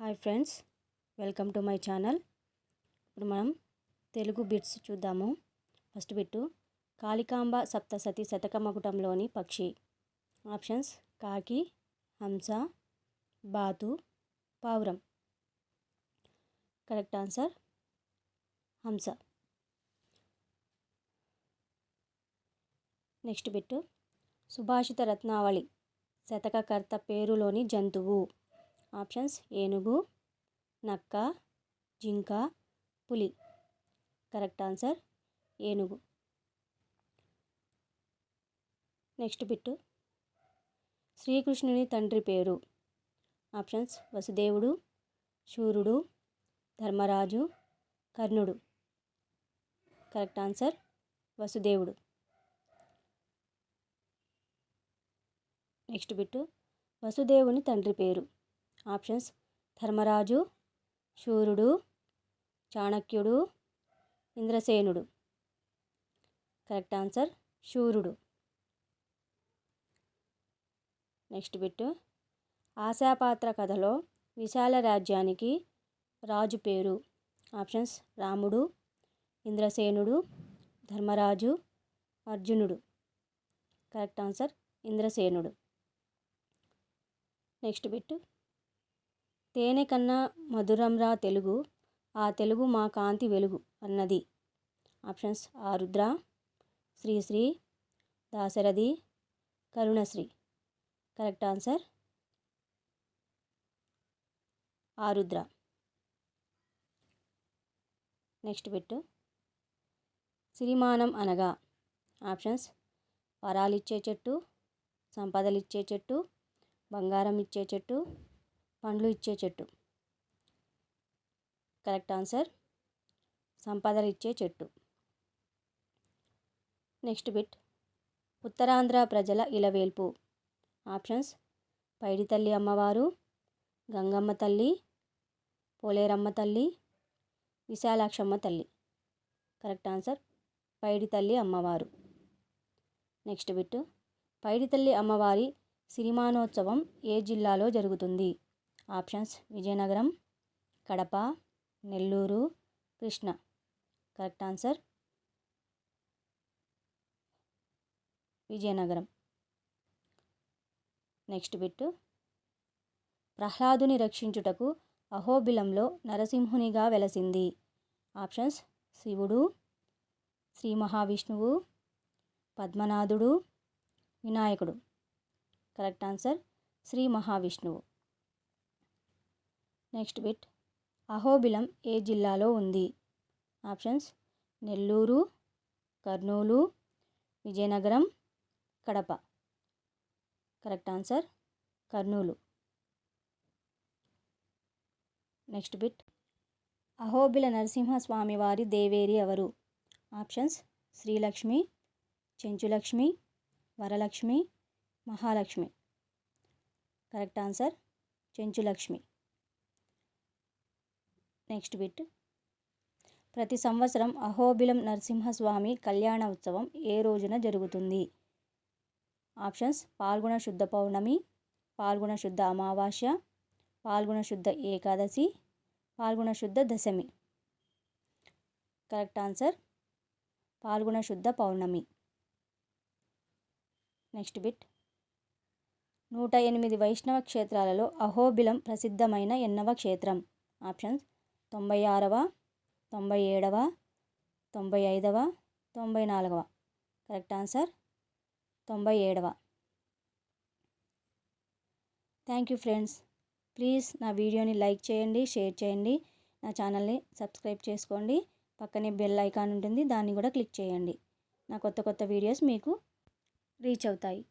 Hi friends, welcome to my channel. ఇప్పుడు మనం Telugu bits చూద్దాము. ఫస్ట్ బిట్టు, కాళికాంబ సప్తసతి శతకమకుటంలోని పక్షి. ఆప్షన్స్: కాకి, హంస, బాతు, పావురం. కరెక్ట్ ఆన్సర్ హంస. నెక్స్ట్ బిట్టు, సుభాషిత రత్నావళి శతకకర్త పేరులోని జంతువు. ఆప్షన్స్: ఏనుగు, నక్క, జింక, పులి. కరెక్ట్ ఆన్సర్ ఏనుగు. నెక్స్ట్ బిట్టు, శ్రీకృష్ణుని తండ్రి పేరు. ఆప్షన్స్: వసుదేవుడు, శూరుడు, ధర్మరాజు, కర్ణుడు. కరెక్ట్ ఆన్సర్ వసుదేవుడు. నెక్స్ట్ బిట్టు, వసుదేవుని తండ్రి పేరు. ఆప్షన్స్: ధర్మరాజు, శూరుడు, చాణక్యుడు, ఇంద్రసేనుడు. కరెక్ట్ ఆన్సర్ శూరుడు. నెక్స్ట్ బిట్టు, ఆశాపాత్ర కథలో విశాల రాజ్యానికి రాజు పేరు. ఆప్షన్స్: రాముడు, ఇంద్రసేనుడు, ధర్మరాజు, అర్జునుడు. కరెక్ట్ ఆన్సర్ ఇంద్రసేనుడు. నెక్స్ట్ బిట్టు, తేనె కన్నా మధురంరా తెలుగు, ఆ తెలుగు మా కాంతి వెలుగు అన్నది. ఆప్షన్స్: ఆరుద్ర, శ్రీశ్రీ, దాశరథి, కరుణశ్రీ. కరెక్ట్ ఆన్సర్ ఆరుద్ర. నెక్స్ట్ బిట్టు, సిరిమానం అనగా. ఆప్షన్స్: వరాలిచ్చే చెట్టు, సంపదలిచ్చే చెట్టు, బంగారం ఇచ్చే చెట్టు, పండ్లు ఇచ్చే చెట్టు. కరెక్ట్ ఆన్సర్ సంపదలు ఇచ్చే చెట్టు. నెక్స్ట్ బిట్, ఉత్తరాంధ్ర ప్రజల ఇలవేల్పు. ఆప్షన్స్: పైడితల్లి అమ్మవారు, గంగమ్మ తల్లి, పోలేరమ్మ తల్లి, విశాలాక్షమ్మ తల్లి. కరెక్ట్ ఆన్సర్ పైడితల్లి అమ్మవారు. నెక్స్ట్ బిట్, పైడితల్లి అమ్మవారి సిరిమానోత్సవం ఏ జిల్లాలో జరుగుతుంది? Options: Vizianagaram, Kadapa, Nellore, Krishna. Correct answer Vizianagaram. Next bit, ప్రహ్లాదుని రక్షించుటకు అహోబిలంలో నరసింహునిగా వెలసింది. ఆప్షన్స్: శివుడు, శ్రీ మహావిష్ణువు, పద్మనాథుడు, వినాయకుడు. కరెక్ట్ ఆన్సర్ శ్రీ మహావిష్ణువు. నెక్స్ట్ బిట్, అహోబిలం ఏ జిల్లాలో ఉంది? Options: Nellore, Kurnool, Vizianagaram, Kadapa. Correct answer Kurnool. Next bit, Ahobila Narasimhaswamy వారి దేవేరి ఎవరు? Options: Srilakshmi, Chenchulakshmi, Varalakshmi, Mahalakshmi. Correct answer Chenchulakshmi. Next bit, ప్రతి సంవత్సరం అహోబిలం నరసింహస్వామి కళ్యాణ ఉత్సవం ఏ రోజున జరుగుతుంది? ఆప్షన్స్: పాల్గొన శుద్ధ పౌర్ణమి, పాల్గొన శుద్ధ అమావాస్య, పాల్గొన శుద్ధ ఏకాదశి, పాల్గొన శుద్ధ దశమి. కరెక్ట్ ఆన్సర్ పాల్గొన శుద్ధ పౌర్ణమి. నెక్స్ట్ బిట్, 108 వైష్ణవ క్షేత్రాలలో అహోబిలం ప్రసిద్ధమైన ఎన్నవ క్షేత్రం? ఆప్షన్స్: 96వ, 97వ, 95వ, 94వ. కరెక్ట్ ఆన్సర్ 97వ. Thank you friends. ప్లీజ్ నా వీడియోని లైక్ చేయండి, షేర్ చేయండి, నా ఛానల్ని సబ్స్క్రైబ్ చేసుకోండి. పక్కనే బెల్ ఐకాన్ ఉంటుంది, దాన్ని కూడా క్లిక్ చేయండి. నా కొత్త వీడియోస్ మీకు రీచ్ అవుతాయి.